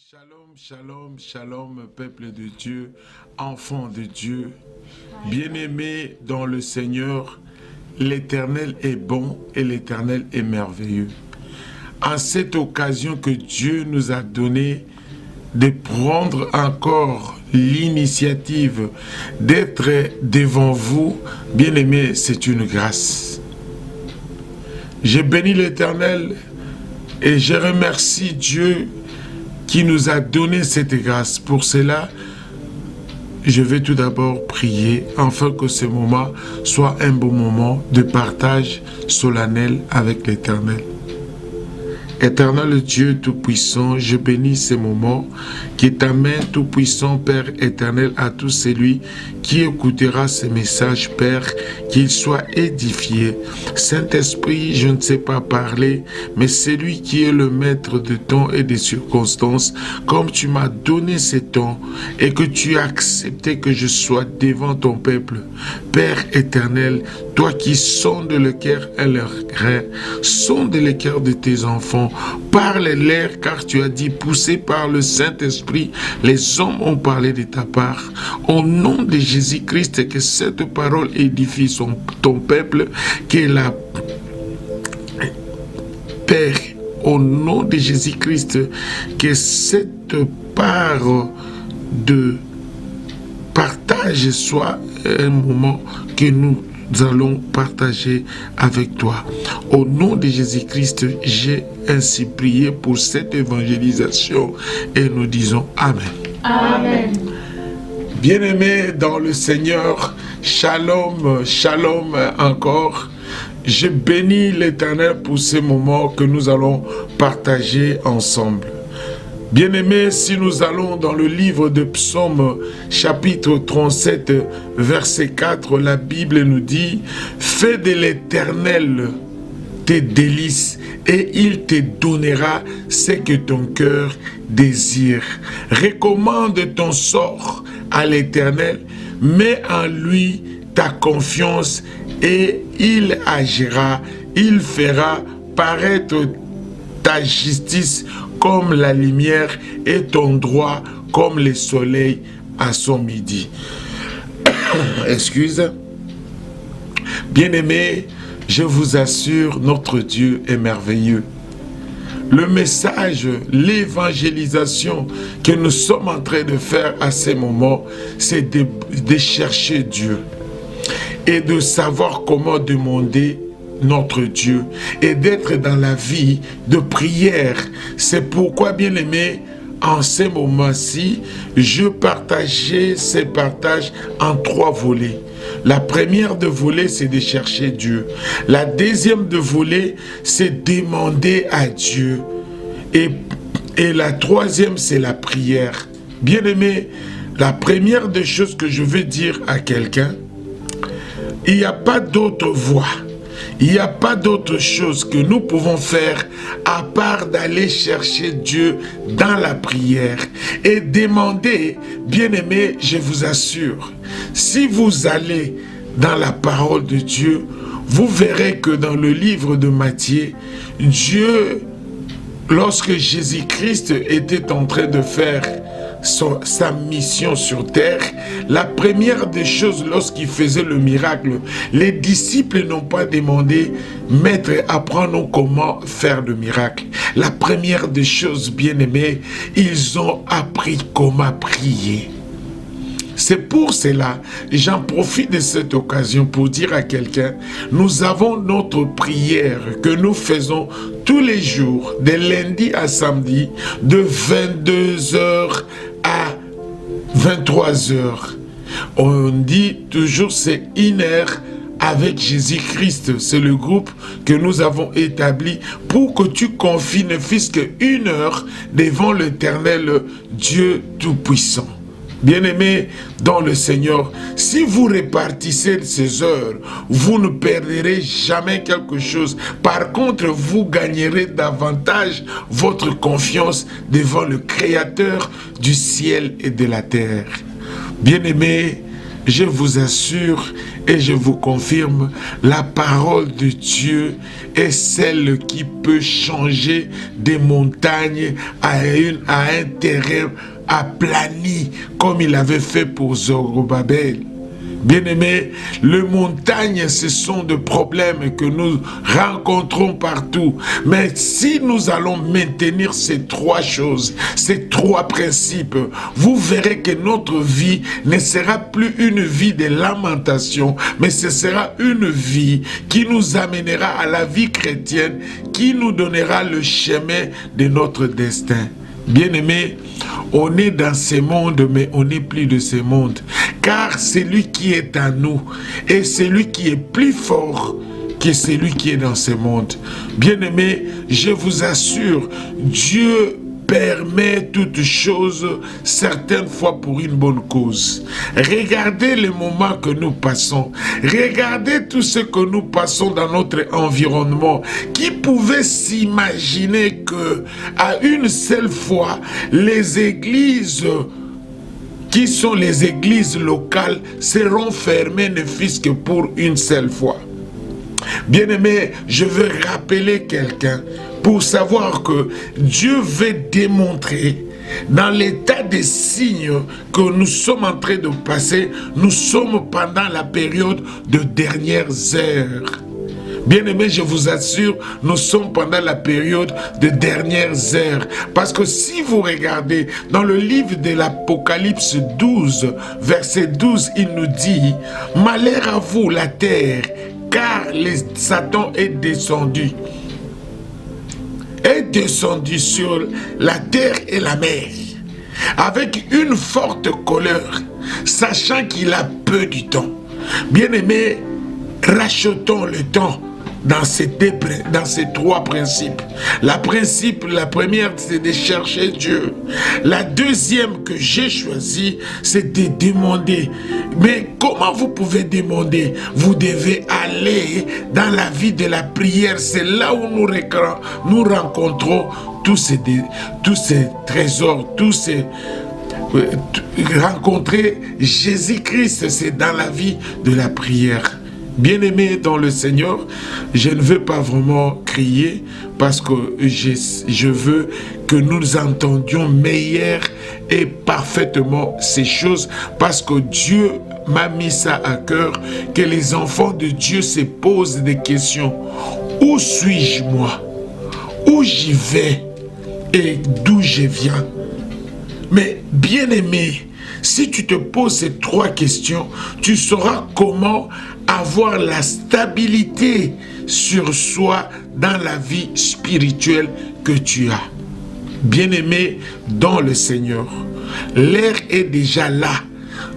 Shalom, shalom, shalom, peuple de Dieu, enfants de Dieu, bien-aimés dans le Seigneur, l'Éternel est bon et l'Éternel est merveilleux. En cette occasion que Dieu nous a donnée de prendre encore l'initiative d'être devant vous, bien-aimés, c'est une grâce. Je bénis l'Éternel et je remercie Dieu qui nous a donné cette grâce. Pour cela, je vais tout d'abord prier afin que ce moment soit un bon moment de partage solennel avec l'Éternel. Éternel Dieu Tout-Puissant, je bénis ces moments qui t'amènent Tout-Puissant Père éternel à tout celui qui écoutera ces messages, Père, qu'il soit édifié. Saint-Esprit, je ne sais pas parler, mais c'est lui qui est le maître de temps et des circonstances, comme tu m'as donné ces temps et que tu as accepté que je sois devant ton peuple. Père éternel, toi qui sondes le cœur et leur grain, sonde le cœur de tes enfants, parle-leur car tu as dit, poussé par le Saint-Esprit, les hommes ont parlé de ta part. Au nom de Jésus-Christ, que cette parole édifie ton peuple, que la Père, au nom de Jésus-Christ, que cette part de partage soit un moment que nous allons partager avec toi. Au nom de Jésus-Christ, j'ai ainsi prié pour cette évangélisation et nous disons Amen. Amen. Bien-aimés dans le Seigneur, shalom, shalom encore. Je bénis l'Éternel pour ces moments que nous allons partager ensemble. Bien-aimés, si nous allons dans le livre de Psaume, chapitre 37, verset 4, la Bible nous dit « Fais de l'Éternel tes délices et il te donnera ce que ton cœur désire. Recommande ton sort à l'Éternel, mets en lui ta confiance et il agira, il fera paraître ta justice comme la lumière et ton droit comme le soleil à son midi. » Excuse. Bien-aimés, je vous assure, notre Dieu est merveilleux. Le message, l'évangélisation que nous sommes en train de faire à ces moments, c'est de chercher Dieu et de savoir comment demander notre Dieu et d'être dans la vie de prière. C'est pourquoi, bien-aimés, en ces moments-ci, je partageais ces partages en 3 volets. La première de volet, c'est de chercher Dieu. La deuxième de volet, c'est demander à Dieu. Et la troisième, c'est la prière. Bien-aimés, la première des choses que je veux dire à quelqu'un, il n'y a pas d'autre voie. Il n'y a pas d'autre chose que nous pouvons faire à part d'aller chercher Dieu dans la prière et demander, bien-aimés, je vous assure, si vous allez dans la parole de Dieu, vous verrez que dans le livre de Matthieu, Dieu, lorsque Jésus-Christ était en train de faire sa mission sur terre, la première des choses lorsqu'il faisait le miracle, les disciples n'ont pas demandé « Maître, apprends-nous comment faire le miracle ». La première des choses, bien-aimés, ils ont appris comment prier. C'est pour cela, j'en profite de cette occasion pour dire à quelqu'un, nous avons notre prière que nous faisons tous les jours, de lundi à samedi, de 22h à 23h. On dit toujours c'est 1 heure avec Jésus-Christ. C'est le groupe que nous avons établi pour que tu confies ne fût-ce qu'1 heure devant l'Éternel Dieu Tout-Puissant. Bien-aimés dans le Seigneur, si vous répartissez ces heures, vous ne perdrez jamais quelque chose. Par contre, vous gagnerez davantage votre confiance devant le Créateur du ciel et de la terre. Bien-aimés, je vous assure et je vous confirme, la parole de Dieu est celle qui peut changer des montagnes à un terrain aplani, comme il avait fait pour Zorobabel. Bien-aimés, les montagnes, ce sont des problèmes que nous rencontrons partout. Mais si nous allons maintenir ces trois choses, ces trois principes, vous verrez que notre vie ne sera plus une vie de lamentation, mais ce sera une vie qui nous amènera à la vie chrétienne, qui nous donnera le chemin de notre destin. Bien-aimés, on est dans ce monde, mais on n'est plus de ce monde. Car celui qui est en nous est celui qui est plus fort que celui qui est dans ce monde. Bien-aimés, je vous assure, Dieu permet toutes choses, certaines fois pour une bonne cause. Regardez les moments que nous passons. Regardez tout ce que nous passons dans notre environnement. Qui pouvait s'imaginer que à une seule fois, les églises qui sont les églises locales seront fermées ne fût-ce que pour une seule fois? Bien-aimé, je veux rappeler quelqu'un pour savoir que Dieu veut démontrer dans l'état des signes que nous sommes en train de passer, nous sommes pendant la période de dernières heures. Bien-aimés, je vous assure, nous sommes pendant la période de dernières heures. Parce que si vous regardez dans le livre de l'Apocalypse 12, verset 12, il nous dit « Malheur à vous, la terre, car Satan est descendu sur la terre et la mer, avec une forte colère, sachant qu'il a peu du temps. » Bien-aimés, rachetons le temps dans ces trois principes. La première, c'est de chercher Dieu. La deuxième que j'ai choisie, c'est de demander. Mais comment vous pouvez demander? Vous devez aller dans la vie de la prière. C'est là où nous rencontrons tous ces trésors, rencontrer Jésus-Christ, c'est dans la vie de la prière. Bien-aimés dans le Seigneur, je ne veux pas vraiment crier parce que je veux que nous entendions meilleur et parfaitement ces choses, parce que Dieu m'a mis ça à cœur, que les enfants de Dieu se posent des questions. Où suis-je moi? Où j'y vais? Et d'où je viens? Mais bien-aimé, si tu te poses ces trois questions, tu sauras comment avoir la stabilité sur soi dans la vie spirituelle que tu as. Bien-aimé dans le Seigneur, l'heure est déjà là,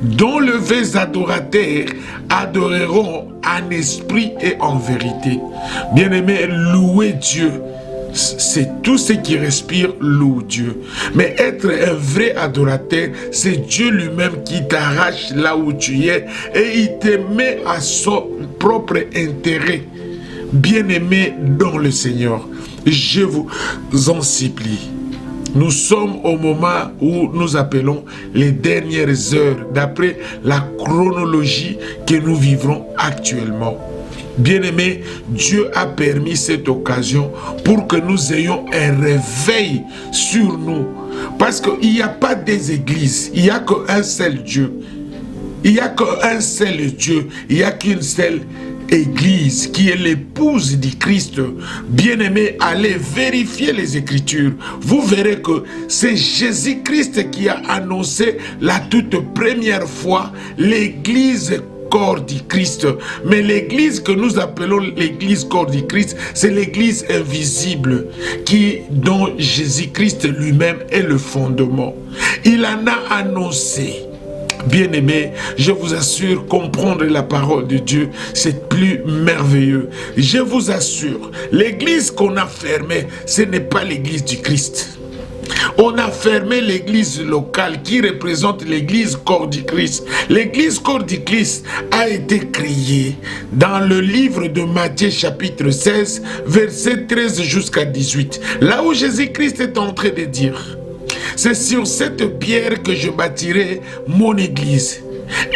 dont les vrais adorateurs adoreront en esprit et en vérité. Bien-aimé, louez Dieu. C'est tout ce qui respire loue Dieu. Mais être un vrai adorateur, c'est Dieu lui-même qui t'arrache là où tu es et il te met à son propre intérêt. Bien-aimé dans le Seigneur, je vous en supplie. Nous sommes au moment où nous appelons les dernières heures, d'après la chronologie que nous vivrons actuellement. Bien-aimés, Dieu a permis cette occasion pour que nous ayons un réveil sur nous. Parce qu'il n'y a pas des églises, il n'y a qu'un seul Dieu. Il n'y a qu'un seul Dieu, il n'y a qu'une seule Église qui est l'épouse du Christ. Bien-aimés, allez vérifier les Écritures. Vous verrez que c'est Jésus-Christ qui a annoncé la toute première fois l'Église corps du Christ. Mais l'église que nous appelons l'église corps du Christ, c'est l'église invisible dont Jésus-Christ lui-même est le fondement. Il en a annoncé. Bien-aimés, je vous assure, comprendre la parole de Dieu, c'est plus merveilleux. Je vous assure, l'église qu'on a fermée, ce n'est pas l'église du Christ. On a fermé l'église locale qui représente l'église corps du Christ. L'église corps du Christ a été créée dans le livre de Matthieu chapitre 16, verset 13 jusqu'à 18. Là où Jésus-Christ est en train de dire: c'est sur cette pierre que je bâtirai mon église,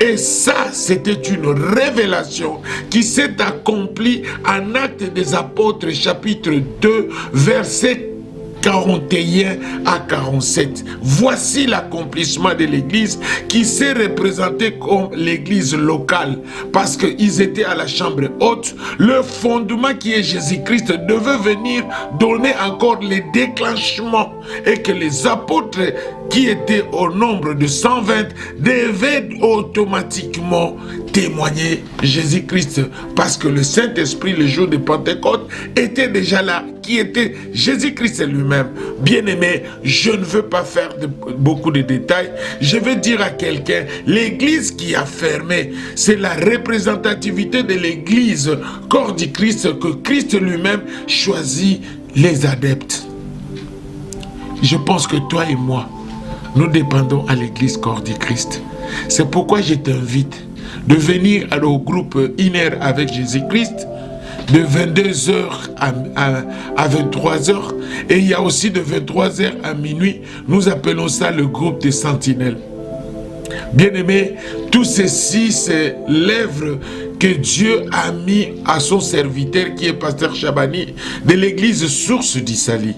Et ça, c'était une révélation qui s'est accomplie en Actes des Apôtres, chapitre 2, verset 41 à 47. Voici l'accomplissement de l'église qui s'est représentée comme l'église locale parce qu'ils étaient à la chambre haute. Le fondement qui est Jésus-Christ devait venir donner encore les déclenchements et que les apôtres qui étaient au nombre de 120 devaient automatiquement témoigner Jésus-Christ parce que le Saint-Esprit, le jour de Pentecôte, était déjà là, qui était Jésus-Christ lui-même. Bien-aimé, je ne veux pas faire beaucoup de détails. Je veux dire à quelqu'un, l'église qui a fermé, c'est la représentativité de l'église, corps du Christ, que Christ lui-même choisit les adeptes. Je pense que toi et moi, nous dépendons à l'église corps du Christ. C'est pourquoi je t'invite de venir au groupe Inner avec Jésus-Christ de 22h à 23h. Et il y a aussi de 23h à minuit, nous appelons ça le groupe des sentinelles. Bien-aimés, tout ceci, c'est l'œuvre que Dieu a mis à son serviteur qui est pasteur Chabani de l'église Source d'Issali.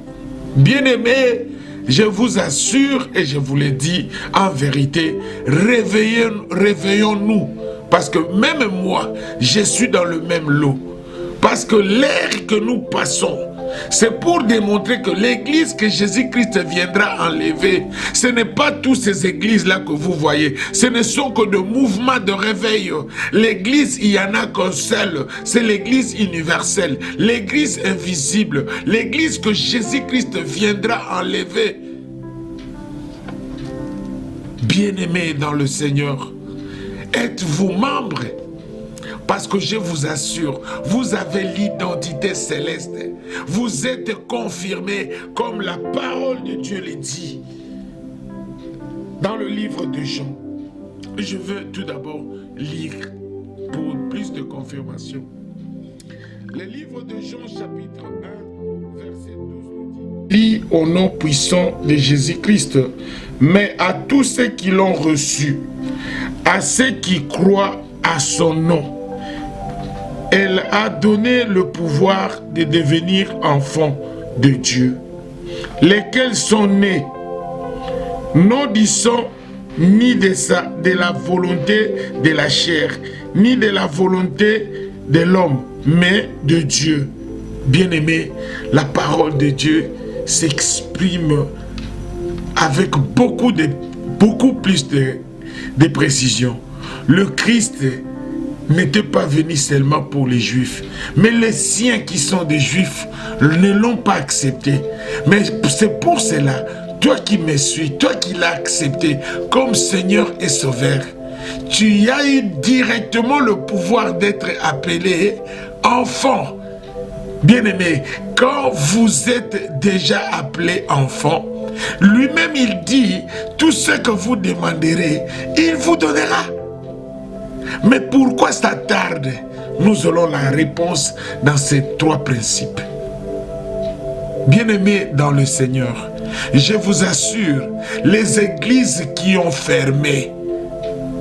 Bien-aimés, je vous assure et je vous le dis en vérité, réveillons-nous. Parce que même moi, je suis dans le même lot. Parce que l'ère que nous passons, c'est pour démontrer que l'église que Jésus-Christ viendra enlever, ce n'est pas toutes ces églises-là que vous voyez. Ce ne sont que de mouvements de réveil. L'église, il n'y en a qu'un seul. C'est l'église universelle, l'église invisible, l'église que Jésus-Christ viendra enlever. Bien-aimés dans le Seigneur, êtes-vous membre? Parce que je vous assure, vous avez l'identité céleste. Vous êtes confirmés comme la parole de Dieu le dit. Dans le livre de Jean, je veux tout d'abord lire pour plus de confirmation. Le livre de Jean chapitre 1, verset 12 nous dit: lis au nom puissant de Jésus-Christ, mais à tous ceux qui l'ont reçu, à ceux qui croient à son nom, elle a donné le pouvoir de devenir enfants de Dieu, lesquels sont nés, non du sang, ni de la volonté de la chair, ni de la volonté de l'homme, mais de Dieu. Bien-aimé, la parole de Dieu s'exprime avec beaucoup plus de précision. Le Christ n'était pas venu seulement pour les Juifs, mais les siens qui sont des Juifs ne l'ont pas accepté. Mais c'est pour cela, toi qui me suis, toi qui l'as accepté comme Seigneur et Sauveur, tu as eu directement le pouvoir d'être appelé enfant. Bien-aimé, quand vous êtes déjà appelé enfant, lui-même il dit, tout ce que vous demanderez, il vous donnera. Mais pourquoi ça tarde? Nous aurons la réponse dans ces trois principes. Bien-aimés dans le Seigneur, je vous assure, les églises qui ont fermé,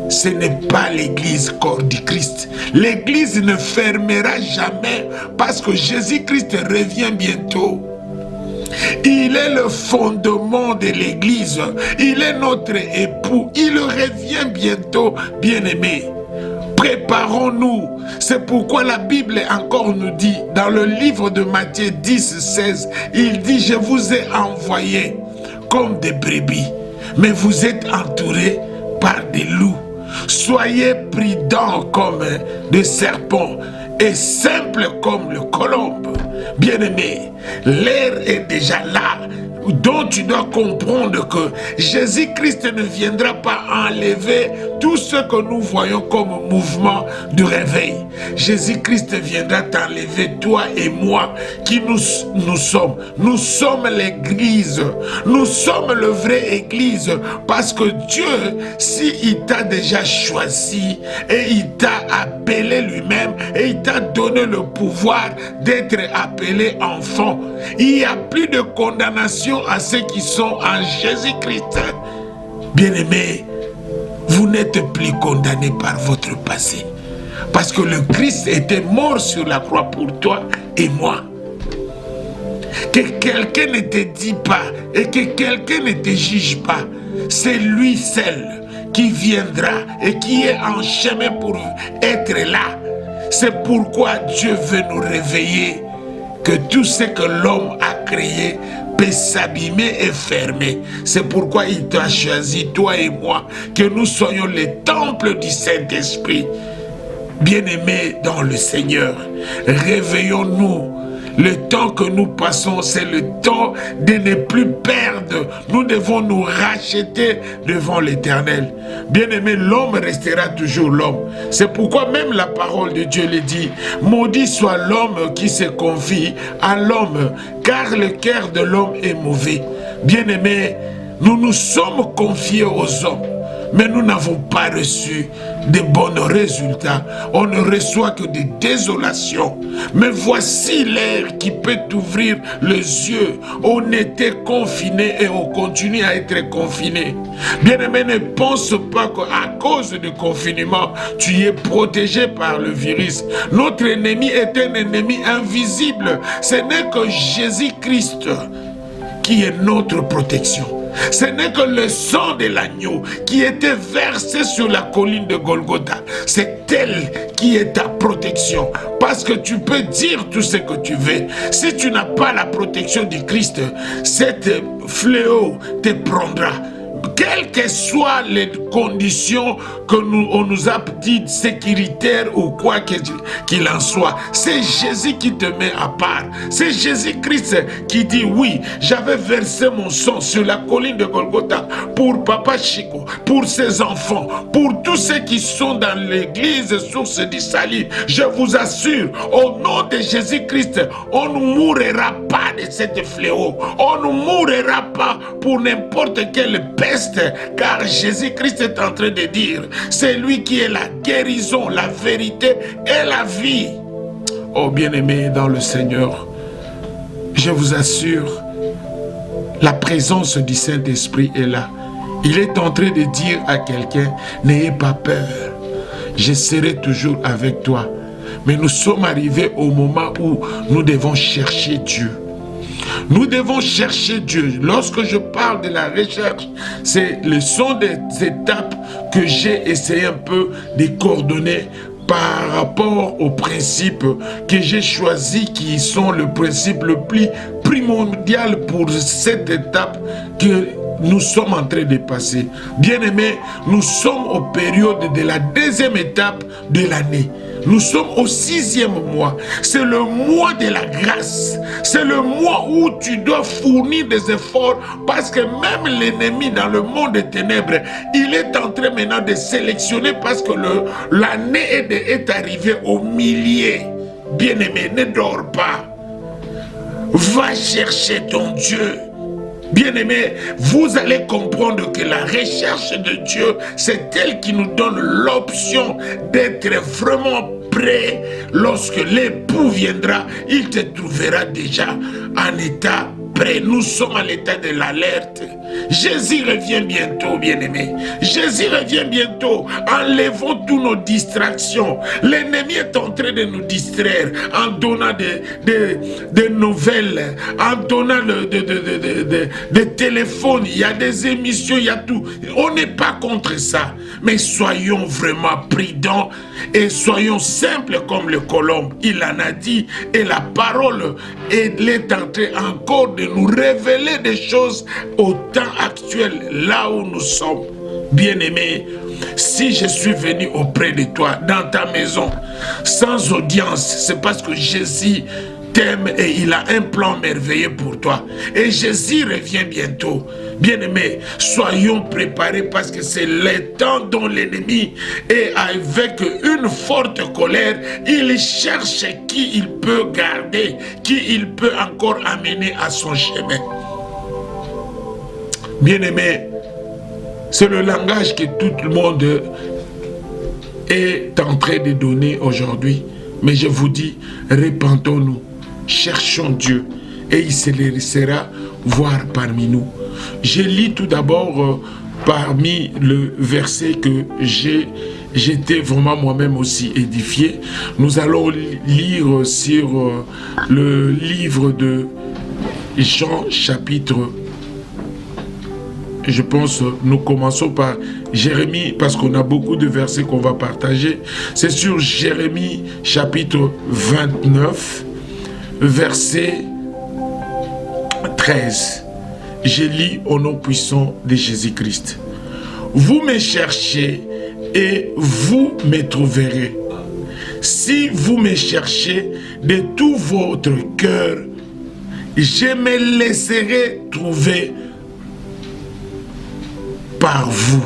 ce n'est pas l'église corps du Christ. L'église ne fermera jamais parce que Jésus-Christ revient bientôt. Il est le fondement de l'église. Il est notre époux. Il revient bientôt, bien-aimés. Préparons-nous. C'est pourquoi la Bible encore nous dit, dans le livre de Matthieu 10, 16, il dit, je vous ai envoyés comme des brebis, mais vous êtes entourés par des loups. Soyez prudents comme des serpents et simples comme le colombe. Bien-aimé, l'heure est déjà là, dont tu dois comprendre que Jésus-Christ ne viendra pas enlever tout ce que nous voyons comme mouvement de réveil. Jésus-Christ viendra t'enlever, toi et moi, qui nous sommes. Nous sommes l'église. Nous sommes le vrai église. Parce que Dieu, s'il t'a déjà choisi et il t'a appelé lui-même et il t'a donné le pouvoir d'être appelé enfant, il n'y a plus de condamnation à ceux qui sont en Jésus-Christ. Bien-aimés, Vous n'êtes plus condamné par votre passé. Parce que le Christ était mort sur la croix pour toi et moi. Que quelqu'un ne te dit pas et que quelqu'un ne te juge pas. C'est lui seul qui viendra et qui est en chemin pour être là. C'est pourquoi Dieu veut nous réveiller. Que tout ce que l'homme a créé peut s'abîmer et fermer. C'est pourquoi il t'a choisi, toi et moi, que nous soyons les temples du Saint-Esprit. Bien-aimés dans le Seigneur, réveillons-nous. Le temps que nous passons, c'est le temps de ne plus perdre. Nous devons nous racheter devant l'Éternel. Bien-aimé, l'homme restera toujours l'homme. C'est pourquoi même la parole de Dieu le dit. Maudit soit l'homme qui se confie à l'homme, car le cœur de l'homme est mauvais. Bien-aimé, nous nous sommes confiés aux hommes, mais nous n'avons pas reçu de bons résultats. On ne reçoit que des désolations. Mais voici l'air qui peut t'ouvrir les yeux. On était confinés et on continue à être confinés. Bien-aimé, ne pense pas qu'à cause du confinement, tu es protégé par le virus. Notre ennemi est un ennemi invisible. Ce n'est que Jésus-Christ qui est notre protection. Ce n'est que le sang de l'agneau qui était versé sur la colline de Golgotha. C'est elle qui est ta protection. Parce que tu peux dire tout ce que tu veux. Si tu n'as pas la protection du Christ, cette fléau te prendra. Quelles que soient les conditions on nous a dit sécuritaires ou quoi qu'il en soit, c'est Jésus qui te met à part. C'est Jésus-Christ qui dit oui, j'avais versé mon sang sur la colline de Golgotha pour Papa Chico, pour ses enfants, pour tous ceux qui sont dans l'église source du salut. Je vous assure, au nom de Jésus-Christ, on ne mourra pas de cette fléau. On ne mourra pas pour n'importe quelle peste, car Jésus-Christ est en train de dire, c'est lui qui est la guérison, la vérité et la vie. Oh bien-aimés dans le Seigneur, je vous assure, la présence du Saint-Esprit est là. Il est en train de dire à quelqu'un, n'ayez pas peur, je serai toujours avec toi. Mais nous sommes arrivés au moment où nous devons chercher Dieu. Nous devons chercher Dieu. Lorsque je parle de la recherche, ce sont des étapes que j'ai essayé un peu de coordonner par rapport aux principes que j'ai choisis, qui sont le principe le plus primordial pour cette étape que nous sommes en train de passer. Bien-aimés, nous sommes aux périodes de la deuxième étape de l'année. Nous sommes au 6e mois. C'est le mois de la grâce. C'est le mois où tu dois fournir des efforts, parce que même l'ennemi dans le monde des ténèbres, il est en train maintenant de sélectionner, parce que l'année est arrivée au milieu. Bien-aimé, ne dors pas. Va chercher ton Dieu. Bien-aimés, vous allez comprendre que la recherche de Dieu, c'est elle qui nous donne l'option d'être vraiment prêt. Lorsque l'époux viendra, il te trouvera déjà en état prêt. Nous sommes à l'état de l'alerte. Jésus revient bientôt, bien-aimés. Jésus revient bientôt. Enlevons toutes nos distractions. L'ennemi est en train de nous distraire en donnant des nouvelles, en donnant des téléphones. Il y a des émissions, il y a tout. On n'est pas contre ça. Mais soyons vraiment prudents et soyons simples comme le colombe. Il en a dit, et la parole est en train encore de nous révéler des choses au temps actuel, là où nous sommes. Bien-aimé, si je suis venu auprès de toi, dans ta maison, sans audience, c'est parce que Jésus t'aime et il a un plan merveilleux pour toi. Et Jésus revient bientôt. Bien-aimés, soyons préparés, parce que c'est le temps dont l'ennemi est avec une forte colère. Il cherche qui il peut garder, qui il peut encore amener à son chemin. Bien-aimés, c'est le langage que tout le monde est en train de donner aujourd'hui. Mais je vous dis, répentons-nous, cherchons Dieu, et il se laissera voir parmi nous. Je lis tout d'abord parmi le verset que j'étais vraiment moi-même aussi édifié. Nous allons lire sur le livre de Jean chapitre, je pense, nous commençons par Jérémie, parce qu'on a beaucoup de versets qu'on va partager. C'est sur Jérémie chapitre 29, verset 13. Je lis au nom puissant de Jésus-Christ. Vous me cherchez et vous me trouverez. Si vous me cherchez de tout votre cœur, je me laisserai trouver par vous,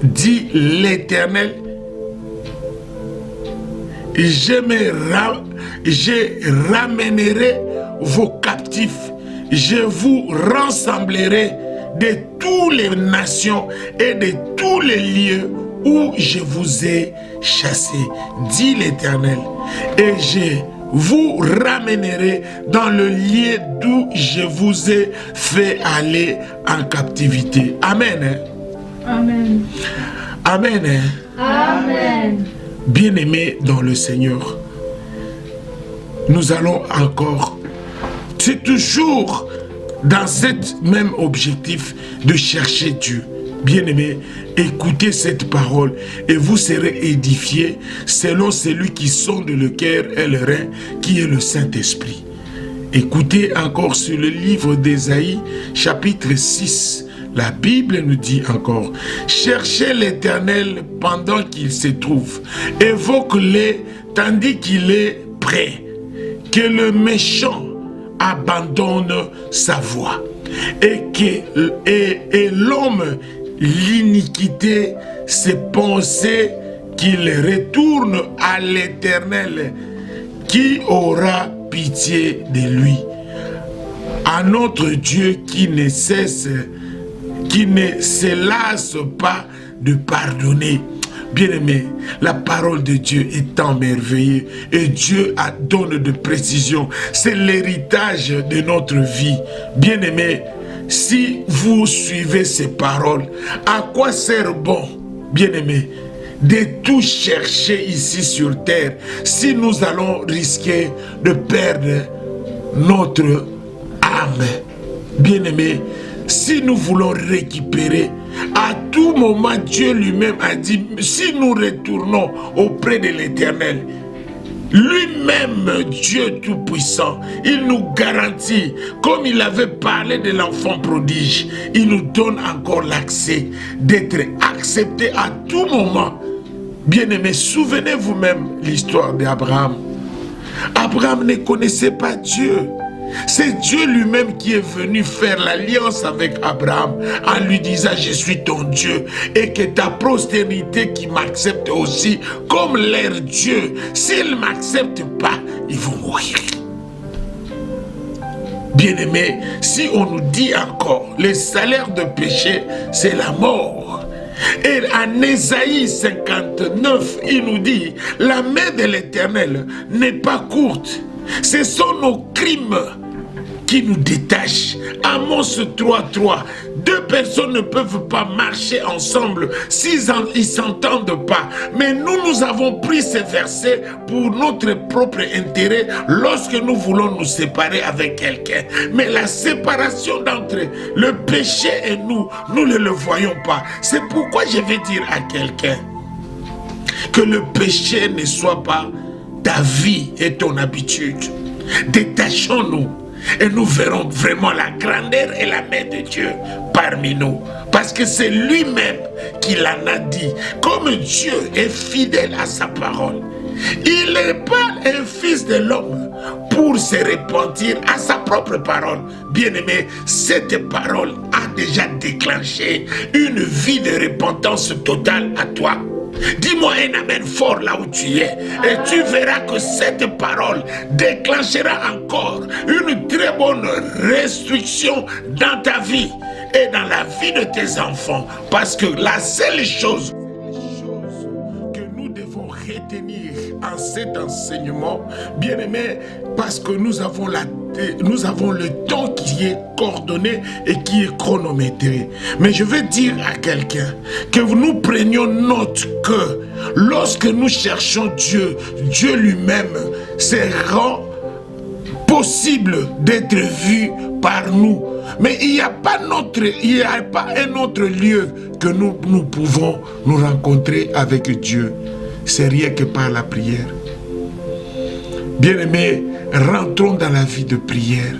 dit l'Éternel. Je ramènerai vos captifs, je vous rassemblerai de toutes les nations et de tous les lieux où je vous ai chassés, dit l'Éternel, et je vous ramènerai dans le lieu d'où je vous ai fait aller en captivité. Amen. Amen. Amen. Amen. Bien-aimés dans le Seigneur, nous allons encore, c'est toujours dans cet même objectif de chercher Dieu. Bien-aimés, écoutez cette parole et vous serez édifiés selon celui qui sonde le cœur et le rein, qui est le Saint-Esprit. Écoutez encore sur le livre d'Ésaïe, chapitre 6. La Bible nous dit encore, cherchez l'Éternel pendant qu'il se trouve, évoque-le tandis qu'il est prêt, que le méchant abandonne sa voie et l'homme l'iniquité, ses pensées, qu'il retourne à l'Éternel qui aura pitié de lui, à notre Dieu qui ne se lasse pas de pardonner. Bien-aimé, la parole de Dieu est tant merveilleuse et Dieu donne de précision. C'est l'héritage de notre vie. Bien-aimé, si vous suivez ces paroles, à quoi sert bon, bien-aimé, de tout chercher ici sur terre si nous allons risquer de perdre notre âme? Bien-aimé, si nous voulons récupérer, à tout moment, Dieu lui-même a dit, si nous retournons auprès de l'Éternel, lui-même, Dieu Tout-Puissant, il nous garantit, comme il avait parlé de l'enfant prodige, il nous donne encore l'accès d'être accepté à tout moment. Bien-aimés, souvenez-vous même l'histoire d'Abraham. Abraham ne connaissait pas Dieu. C'est Dieu lui-même qui est venu faire l'alliance avec Abraham en lui disant, je suis ton Dieu et que ta postérité qui m'accepte aussi comme leur Dieu, s'ils ne m'acceptent pas, ils vont mourir. Bien-aimés, si on nous dit encore, le salaire de péché, c'est la mort. Et en Ésaïe 59, il nous dit, la main de l'Éternel n'est pas courte. Ce sont nos crimes qui nous détachent. Amos 3:3. Deux personnes ne peuvent pas marcher ensemble s'ils ne s'entendent pas. Mais nous avons pris ces versets pour notre propre intérêt lorsque nous voulons nous séparer avec quelqu'un. Mais la séparation d'entre le péché et nous ne le voyons pas. C'est pourquoi je vais dire à quelqu'un que le péché ne soit pas ta vie et ton habitude. Détachons-nous et nous verrons vraiment la grandeur et la main de Dieu parmi nous. Parce que c'est lui-même qui l'en a dit. Comme Dieu est fidèle à sa parole, il n'est pas un fils de l'homme pour se repentir à sa propre parole. Bien-aimé, cette parole a déjà déclenché une vie de repentance totale à toi. Dis-moi un amen fort là où tu es et tu verras que cette parole déclenchera encore une très bonne restriction dans ta vie et dans la vie de tes enfants. Parce que la seule chose que nous devons retenir en cet enseignement, bien-aimé, parce que nous avons la nous avons le temps qui est coordonné et qui est chronométré. Mais je veux dire à quelqu'un que nous prenions note que lorsque nous cherchons Dieu, Dieu lui-même se rend possible d'être vu par nous. Mais il n'y a pas un autre lieu que nous pouvons nous rencontrer avec Dieu. C'est rien que par la prière. Bien-aimés, rentrons dans la vie de prière.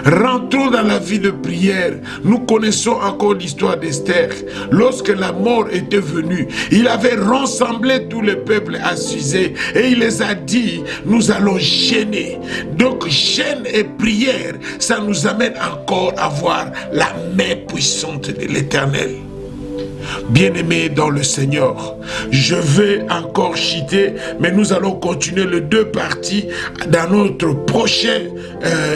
Rentrons dans la vie de prière. Nous connaissons encore l'histoire d'Esther. Lorsque la mort était venue, il avait rassemblé tout le peuple à Susée et il les a dit, nous allons jeûner. Donc jeûne et prière, ça nous amène encore à voir la main puissante de l'Éternel. Bien-aimés dans le Seigneur, je vais encore citer, mais nous allons continuer les deux parties dans notre prochaine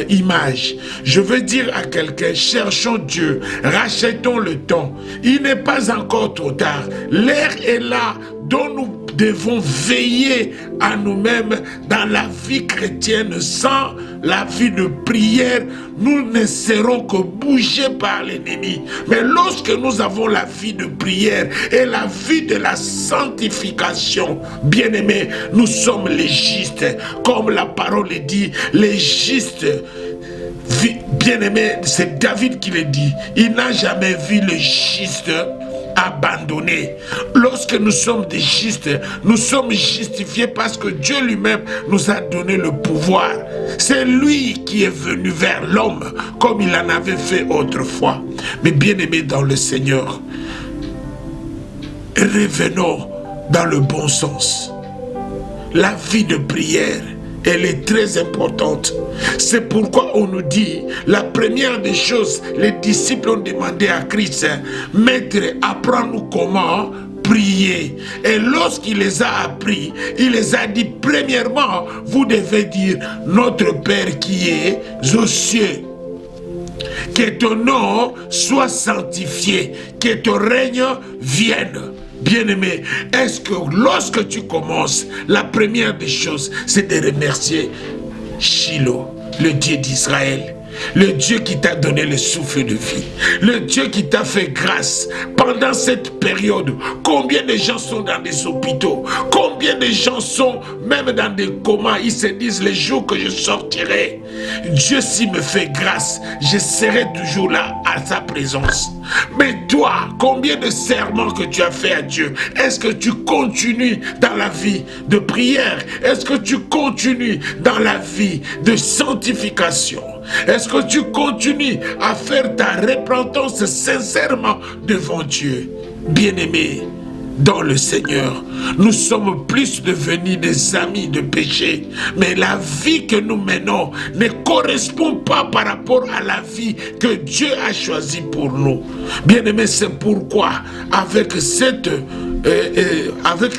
image. Je veux dire à quelqu'un, cherchons Dieu, rachetons le temps. Il n'est pas encore trop tard. L'heure est là dont nous devons veiller à nous-mêmes dans la vie chrétienne. Sans la vie de prière, nous ne serons que bougés par l'ennemi. Mais lorsque nous avons la vie de prière et la vie de la sanctification, bien-aimés, nous sommes les justes. Comme la parole le dit, les justes. Bien-aimé, c'est David qui le dit. Il n'a jamais vu le juste abandonné. Lorsque nous sommes des justes, nous sommes justifiés parce que Dieu lui-même nous a donné le pouvoir. C'est lui qui est venu vers l'homme comme il en avait fait autrefois. Mais bien-aimés dans le Seigneur, revenons dans le bon sens. La vie de prière, elle est très importante. C'est pourquoi on nous dit, la première des choses, les disciples ont demandé à Christ, Maître, apprends-nous comment prier. Et lorsqu'il les a appris, il les a dit, premièrement, vous devez dire, notre Père qui est aux cieux, que ton nom soit sanctifié, que ton règne vienne. Bien-aimé, est-ce que lorsque tu commences, la première des choses, c'est de remercier Shiloh, le Dieu d'Israël, le Dieu qui t'a donné le souffle de vie, le Dieu qui t'a fait grâce pendant cette période. Combien de gens sont dans des hôpitaux? Combien de gens sont même dans des comas? Ils se disent, les jours que je sortirai, Dieu s'il me fait grâce, je serai toujours là à sa présence. Mais toi, combien de serments que tu as fait à Dieu? Est-ce que tu continues dans la vie de prière? Est-ce que tu continues dans la vie de sanctification? Est-ce que tu continues à faire ta repentance sincèrement devant Dieu? Bien-aimé dans le Seigneur, nous sommes plus devenus des amis de péché, mais la vie que nous menons ne correspond pas par rapport à la vie que Dieu a choisie pour nous. Bien-aimé, c'est pourquoi avec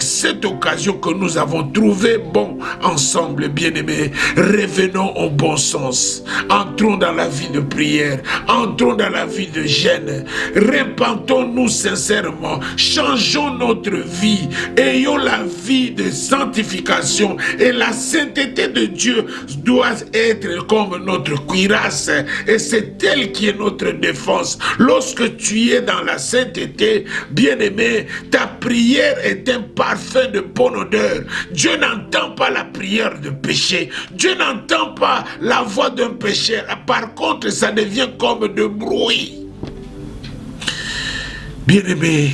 cette occasion que nous avons trouvé bon ensemble, bien-aimés, revenons au bon sens. Entrons dans la vie de prière, entrons dans la vie de jeûne, repentons-nous sincèrement, changeons notre vie, ayons la vie de sanctification, et la sainteté de Dieu doit être comme notre cuirasse, et c'est elle qui est notre défense. Lorsque tu es dans la sainteté, bien-aimé, ta prière est un parfum de bonne odeur. Dieu n'entend pas la prière de péché. Dieu n'entend pas la voix d'un pécheur. Par contre, ça devient comme de bruit. Bien-aimé,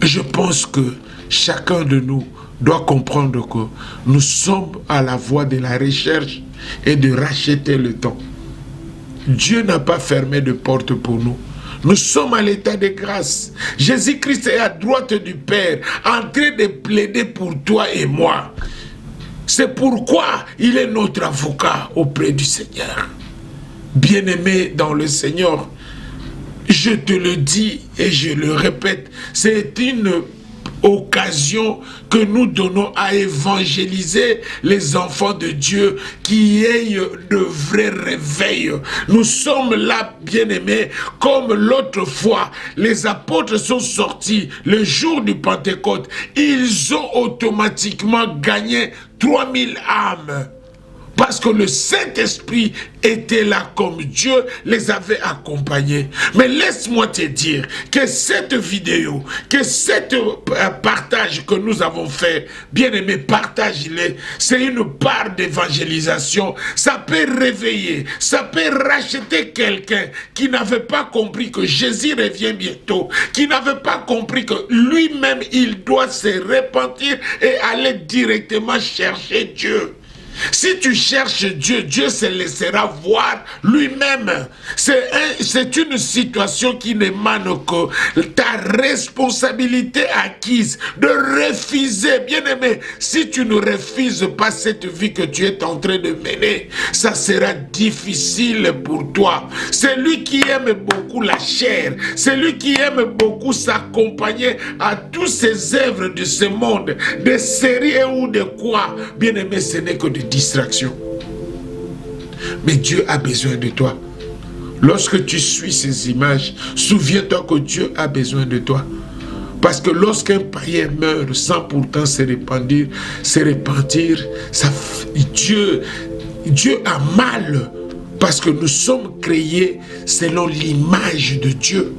je pense que chacun de nous doit comprendre que nous sommes à la voie de la recherche et de racheter le temps. Dieu n'a pas fermé de porte pour nous. Nous sommes à l'état de grâce. Jésus-Christ est à droite du Père, en train de plaider pour toi et moi. C'est pourquoi il est notre avocat auprès du Seigneur. Bien-aimé dans le Seigneur, je te le dis et je le répète, c'est une occasion que nous donnons à évangéliser les enfants de Dieu qui aient de vrais réveils. Nous sommes là, bien-aimés, comme l'autre fois, les apôtres sont sortis le jour du Pentecôte. Ils ont automatiquement gagné 3000 âmes Parce que le Saint-Esprit était là comme Dieu les avait accompagnés. Mais laisse-moi te dire que cette vidéo, que cet partage que nous avons fait, bien aimé, partage-les. C'est une part d'évangélisation. Ça peut réveiller, ça peut racheter quelqu'un qui n'avait pas compris que Jésus revient bientôt, qui n'avait pas compris que lui-même, il doit se repentir et aller directement chercher Dieu. Si tu cherches Dieu, Dieu se laissera voir lui-même. C'est une situation qui n'émane que ta responsabilité acquise de refuser. Bien-aimé, si tu ne refuses pas cette vie que tu es en train de mener, ça sera difficile pour toi. C'est lui qui aime beaucoup la chair, c'est lui qui aime beaucoup s'accompagner à tous ces œuvres de ce monde, de séries ou de quoi. Bien-aimé, ce n'est que de distraction. Mais Dieu a besoin de toi. Lorsque tu suis ces images, souviens-toi que Dieu a besoin de toi. Parce que lorsqu'un païen meurt sans pourtant se repentir, Dieu a mal. Parce que nous sommes créés selon l'image de Dieu.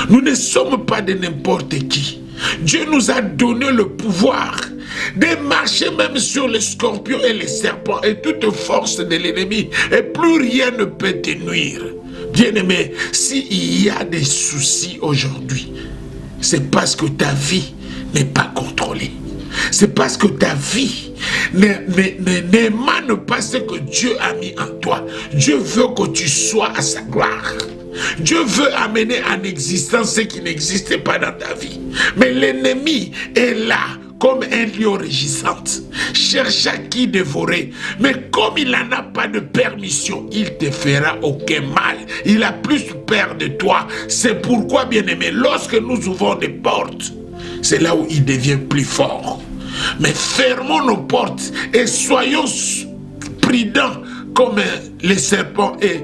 Nous ne sommes pas de n'importe qui. Dieu nous a donné le pouvoir de marcher même sur les scorpions et les serpents et toute force de l'ennemi, et plus rien ne peut te nuire. Bien-aimé, s'il y a des soucis aujourd'hui, c'est parce que ta vie n'est pas contrôlée. C'est parce que ta vie n'émane pas ce que Dieu a mis en toi. Dieu veut que tu sois à sa gloire. Dieu veut amener en existence ce qui n'existait pas dans ta vie. Mais l'ennemi est là comme un lion rugissant, cherche à qui dévorer. Mais comme il n'en a pas de permission, il te fera aucun mal. Il a plus peur de toi. C'est pourquoi, bien-aimé, lorsque nous ouvrons des portes, c'est là où il devient plus fort. Mais fermons nos portes et soyons prudents comme les serpents et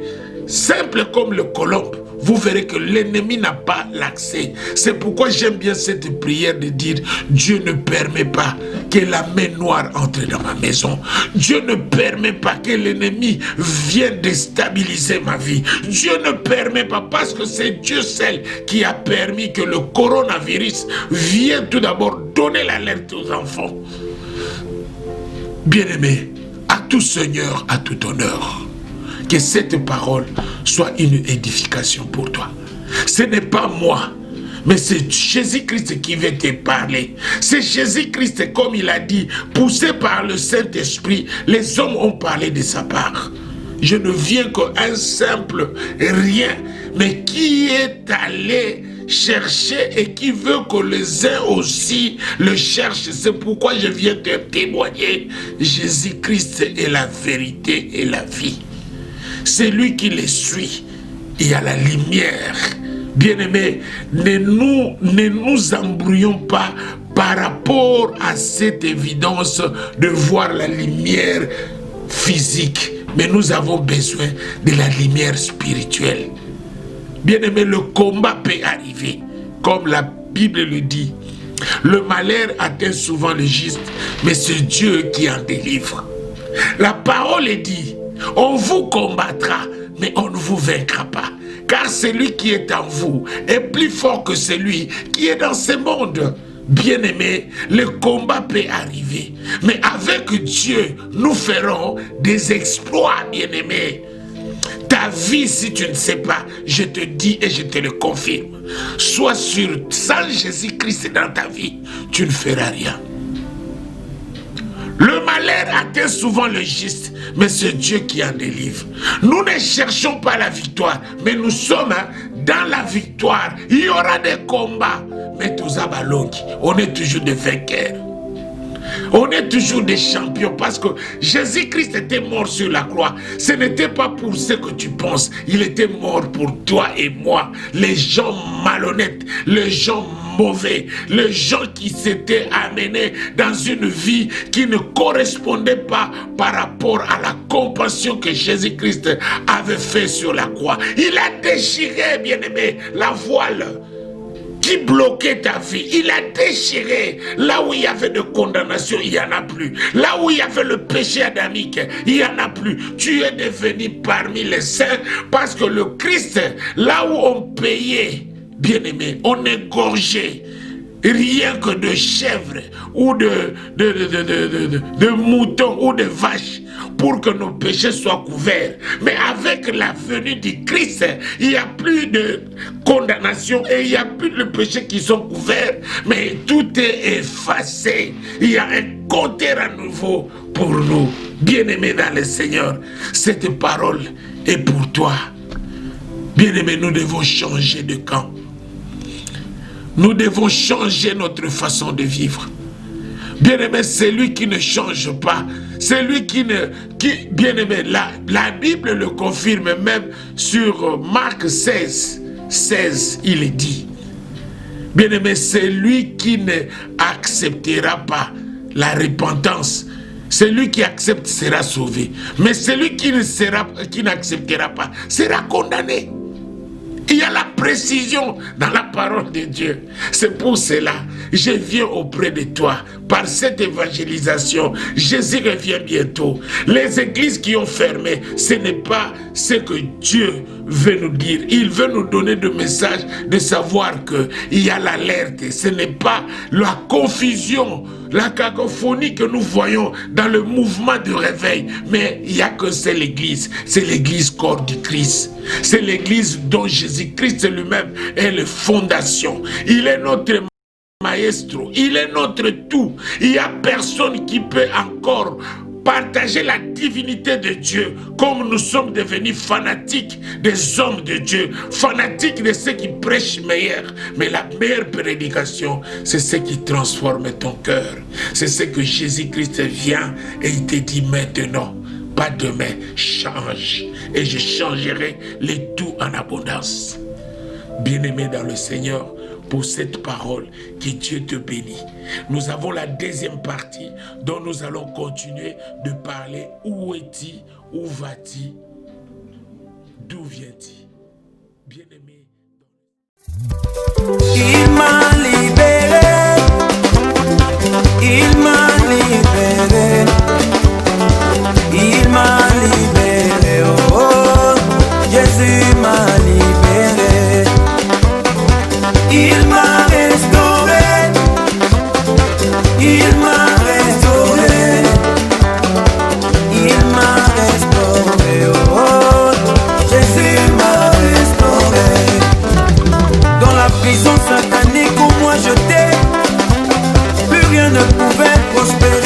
simples comme le colombe. Vous verrez que l'ennemi n'a pas l'accès. C'est pourquoi j'aime bien cette prière de dire: Dieu ne permet pas que la main noire entre dans ma maison. Dieu ne permet pas que l'ennemi vienne déstabiliser ma vie. Dieu ne permet pas, parce que c'est Dieu seul qui a permis que le coronavirus vienne tout d'abord donner l'alerte aux enfants. Bien-aimé, à tout Seigneur, à tout honneur. Que cette parole soit une édification pour toi. Ce n'est pas moi, mais c'est Jésus-Christ qui veut te parler. C'est Jésus-Christ, comme il a dit, poussé par le Saint-Esprit, les hommes ont parlé de sa part. Je ne viens qu'un simple rien, mais qui est allé chercher et qui veut que les uns aussi le cherchent. C'est pourquoi je viens te témoigner. Jésus-Christ est la vérité et la vie. C'est lui qui les suit. Il y a la lumière. Bien-aimés, ne nous embrouillons pas par rapport à cette évidence de voir la lumière physique. Mais nous avons besoin de la lumière spirituelle. Bien-aimés, le combat peut arriver. Comme la Bible le dit. Le malheur atteint souvent le juste, mais c'est Dieu qui en délivre. La parole est dit: on vous combattra, mais on ne vous vaincra pas. Car celui qui est en vous est plus fort que celui qui est dans ce monde. Bien-aimé, le combat peut arriver. Mais avec Dieu, nous ferons des exploits, bien-aimé. Ta vie, si tu ne sais pas, je te dis et je te le confirme. Sois sûr, sans Jésus-Christ dans ta vie, tu ne feras rien. Le malheur atteint souvent le juste, mais c'est Dieu qui en délivre. Nous ne cherchons pas la victoire, mais nous sommes dans la victoire. Il y aura des combats, mais tous à on est toujours des vainqueurs. On est toujours des champions parce que Jésus-Christ était mort sur la croix. Ce n'était pas pour ce que tu penses. Il était mort pour toi et moi. Les gens malhonnêtes, les gens mauvais, les gens qui s'étaient amenés dans une vie qui ne correspondait pas par rapport à la compassion que Jésus-Christ avait fait sur la croix. Il a déchiré, bien-aimé, la voile qui bloquait ta vie. Il a déchiré. Là où il y avait de condamnation, il n'y en a plus. Là où il y avait le péché adamique, il n'y en a plus. Tu es devenu parmi les saints parce que le Christ, là où on payait, bien-aimé, on égorgeait rien que de chèvres ou de moutons ou de vaches pour que nos péchés soient couverts. Mais avec la venue du Christ, il n'y a plus de condamnation et il n'y a plus de péchés qui sont couverts, mais tout est effacé. Il y a un compteur à nouveau pour nous. Bien-aimés dans le Seigneur, cette parole est pour toi. Bien-aimés, nous devons changer de camp. Nous devons changer notre façon de vivre. Bien-aimé, c'est lui qui ne change pas. C'est lui bien-aimé, la Bible le confirme même sur Marc 16, il est dit. Bien-aimé, c'est lui qui n'acceptera pas la repentance. Celui qui accepte sera sauvé. Mais celui qui n'acceptera pas sera condamné. Il y a la précision dans la parole de Dieu. C'est pour cela, je viens auprès de toi par cette évangélisation. Jésus revient bientôt. Les églises qui ont fermé, ce n'est pas ce que Dieu veut nous dire. Il veut nous donner le message de savoir qu'il y a l'alerte. Ce n'est pas la confusion, la cacophonie que nous voyons dans le mouvement de réveil. Mais il n'y a que c'est l'église. C'est l'église corps du Christ. C'est l'église dont Jésus-Christ lui-même est la fondation. Il est notre maestro. Il est notre tout. Il n'y a personne qui peut encore partager la divinité de Dieu comme nous sommes devenus fanatiques des hommes de Dieu, fanatiques de ceux qui prêchent meilleur. Mais la meilleure prédication, c'est ce qui transforme ton cœur. C'est ce que Jésus-Christ vient et il te dit maintenant, pas demain, change et je changerai les tout en abondance. Bien-aimé dans le Seigneur, pour cette parole, que Dieu te bénit. Nous avons la deuxième partie dont nous allons continuer de parler. Où es-tu? Où vas-tu? D'où viens-tu? Bien-aimé. Il m'a libéré. Il m'a libéré. Il m'a libéré. Oh, Jésus m'a libéré. Il m'a restauré, il m'a restauré, il m'a restauré, oh, Jésus m'a restauré. Dans la prison satanique où moi j'étais, plus rien ne pouvait prospérer.